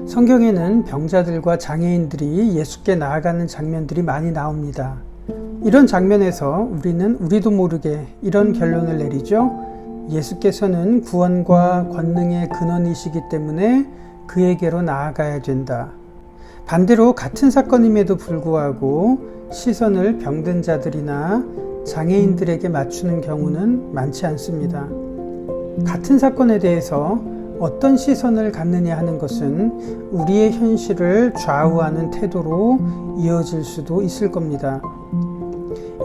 성경에는 병자들과 장애인들이 예수께 나아가는 장면들이 많이 나옵니다. 이런 장면에서 우리도 모르게 이런 결론을 내리죠. 예수께서는 구원과 권능의 근원이시기 때문에 그에게로 나아가야 된다. 반대로 같은 사건임에도 불구하고 시선을 병든 자들이나 장애인들에게 맞추는 경우는 많지 않습니다. 같은 사건에 대해서 어떤 시선을 갖느냐 하는 것은 우리의 현실을 좌우하는 태도로 이어질 수도 있을 겁니다.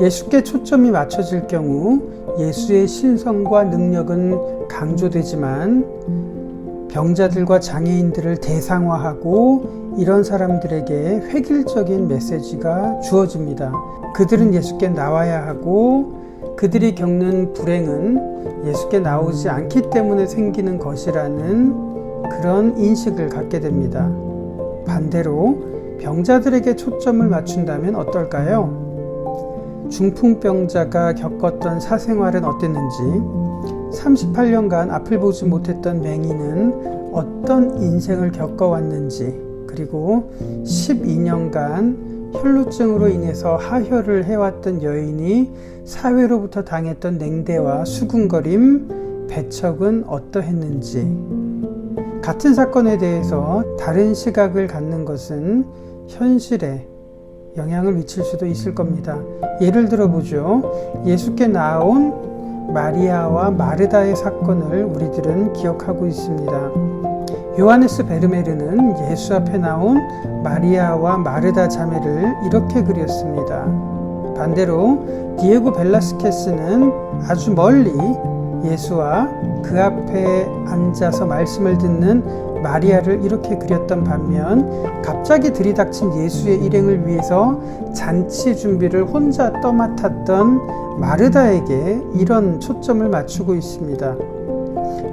예수께 초점이 맞춰질 경우 예수의 신성과 능력은 강조되지만 병자들과 장애인들을 대상화하고 이런 사람들에게 획일적인 메시지가 주어집니다. 그들은 예수께 나와야 하고 그들이 겪는 불행은 예수께 나오지 않기 때문에 생기는 것이라는 그런 인식을 갖게 됩니다. 반대로 병자들에게 초점을 맞춘다면 어떨까요? 중풍병자가 겪었던 사생활은 어땠는지, 38년간 앞을 보지 못했던 맹인은 어떤 인생을 겪어왔는지, 그리고 12년간 혈루증으로 인해서 하혈을 해왔던 여인이 사회로부터 당했던 냉대와 수군거림, 배척은 어떠했는지, 같은 사건에 대해서 다른 시각을 갖는 것은 현실에 영향을 미칠 수도 있을 겁니다. 예를 들어보죠. 예수께 나온 마리아와 마르다의 사건을 우리들은 기억하고 있습니다. 요하네스 베르메르는 예수 앞에 나온 마리아와 마르다 자매를 이렇게 그렸습니다. 반대로 디에고 벨라스케스는 아주 멀리 예수와 그 앞에 앉아서 말씀을 듣는 마리아를 이렇게 그렸던 반면 갑자기 들이닥친 예수의 일행을 위해서 잔치 준비를 혼자 떠맡았던 마르다에게 이런 초점을 맞추고 있습니다.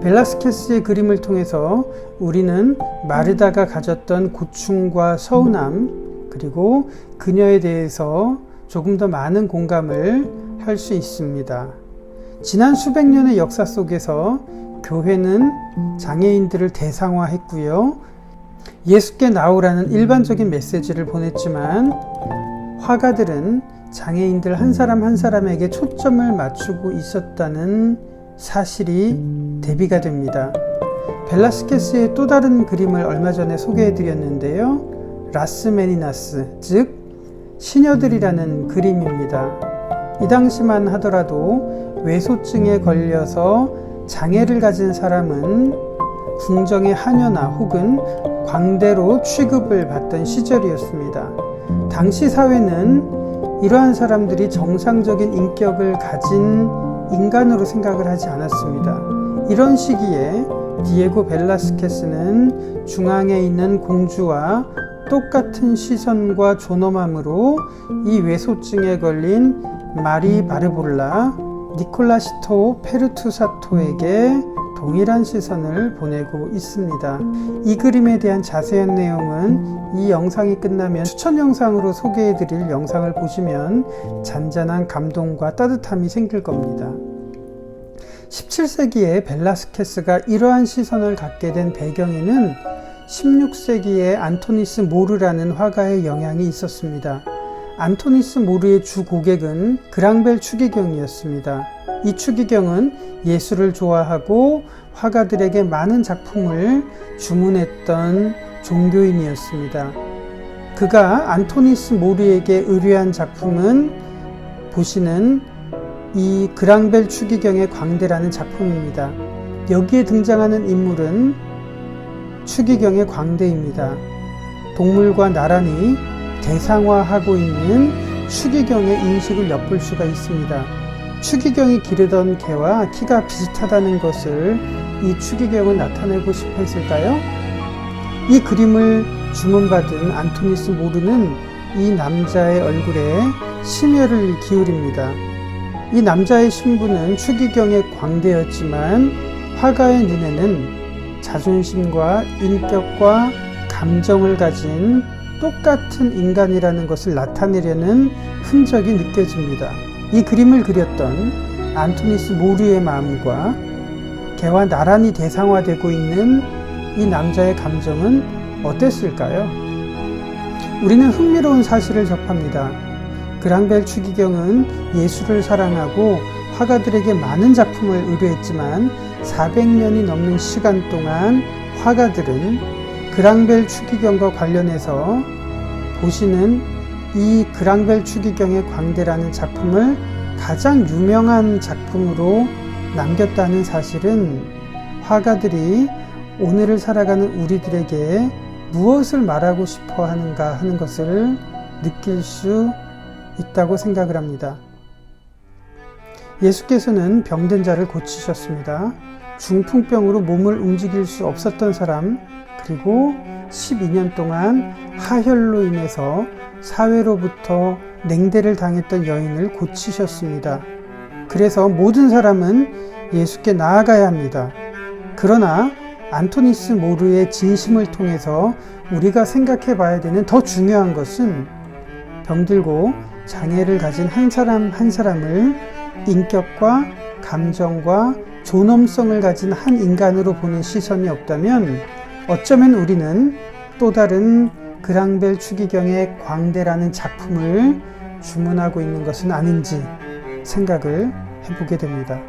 벨라스케스의 그림을 통해서 우리는 마르다가 가졌던 고충과 서운함, 그리고 그녀에 대해서 조금 더 많은 공감을 할 수 있습니다. 지난 수백 년의 역사 속에서 교회는 장애인들을 대상화했고요. 예수께 나오라는 일반적인 메시지를 보냈지만 화가들은 장애인들 한 사람 한 사람에게 초점을 맞추고 있었다는 사실이 대비가 됩니다. 벨라스케스의 또 다른 그림을 얼마 전에 소개해 드렸는데요. 라스 메니나스, 즉 시녀들이라는 그림입니다. 이 당시만 하더라도 외소증에 걸려서 장애를 가진 사람은 궁정의 하녀나 혹은 광대로 취급을 받던 시절이었습니다. 당시 사회는 이러한 사람들이 정상적인 인격을 가진 인간으로 생각을 하지 않았습니다. 이런 시기에 디에고 벨라스케스는 중앙에 있는 공주와 똑같은 시선과 존엄함으로 이 외소증에 걸린 마리 바르볼라, 니콜라시토 페르투사토에게 동일한 시선을 보내고 있습니다. 이 그림에 대한 자세한 내용은 이 영상이 끝나면 추천 영상으로 소개해드릴 영상을 보시면 잔잔한 감동과 따뜻함이 생길 겁니다. 17세기에 벨라스케스가 이러한 시선을 갖게 된 배경에는 16세기에 안토니스 모르라는 화가의 영향이 있었습니다. 안토니스 모르의 주 고객은 그랑벨 추기경이었습니다. 이 추기경은 예술을 좋아하고 화가들에게 많은 작품을 주문했던 종교인이었습니다. 그가 안토니스 모르에게 의뢰한 작품은 보시는 이 그랑벨 추기경의 광대라는 작품입니다. 여기에 등장하는 인물은 추기경의 광대입니다. 동물과 나란히 대상화하고 있는 추기경의 인식을 엿볼 수가 있습니다. 추기경이 기르던 개와 키가 비슷하다는 것을 이 추기경은 나타내고 싶어 했을까요? 이 그림을 주문받은 안토니스 모르는 이 남자의 얼굴에 심혈을 기울입니다. 이 남자의 신부는 추기경의 광대였지만 화가의 눈에는 자존심과 인격과 감정을 가진 똑같은 인간이라는 것을 나타내려는 흔적이 느껴집니다. 이 그림을 그렸던 안토니스 모르의 마음과 개와 나란히 대상화되고 있는 이 남자의 감정은 어땠을까요? 우리는 흥미로운 사실을 접합니다. 그랑벨 추기경은 예술을 사랑하고 화가들에게 많은 작품을 의뢰했지만 400년이 넘는 시간 동안 화가들은 그랑벨 추기경과 관련해서 보시는 이 그랑벨 추기경의 광대라는 작품을 가장 유명한 작품으로 남겼다는 사실은 화가들이 오늘을 살아가는 우리들에게 무엇을 말하고 싶어 하는가 하는 것을 느낄 수 있다고 생각을 합니다. 예수께서는 병든 자를 고치셨습니다. 중풍병으로 몸을 움직일 수 없었던 사람, 그리고 12년 동안 하혈로 인해서 사회로부터 냉대를 당했던 여인을 고치셨습니다. 그래서 모든 사람은 예수께 나아가야 합니다. 그러나 안토니스 모르의 진심을 통해서 우리가 생각해 봐야 되는 더 중요한 것은 병들고 장애를 가진 한 사람 한 사람을 인격과 감정과 존엄성을 가진 한 인간으로 보는 시선이 없다면 어쩌면 우리는 또 다른 그랑벨 추기경의 광대라는 작품을 주문하고 있는 것은 아닌지 생각을 해보게 됩니다.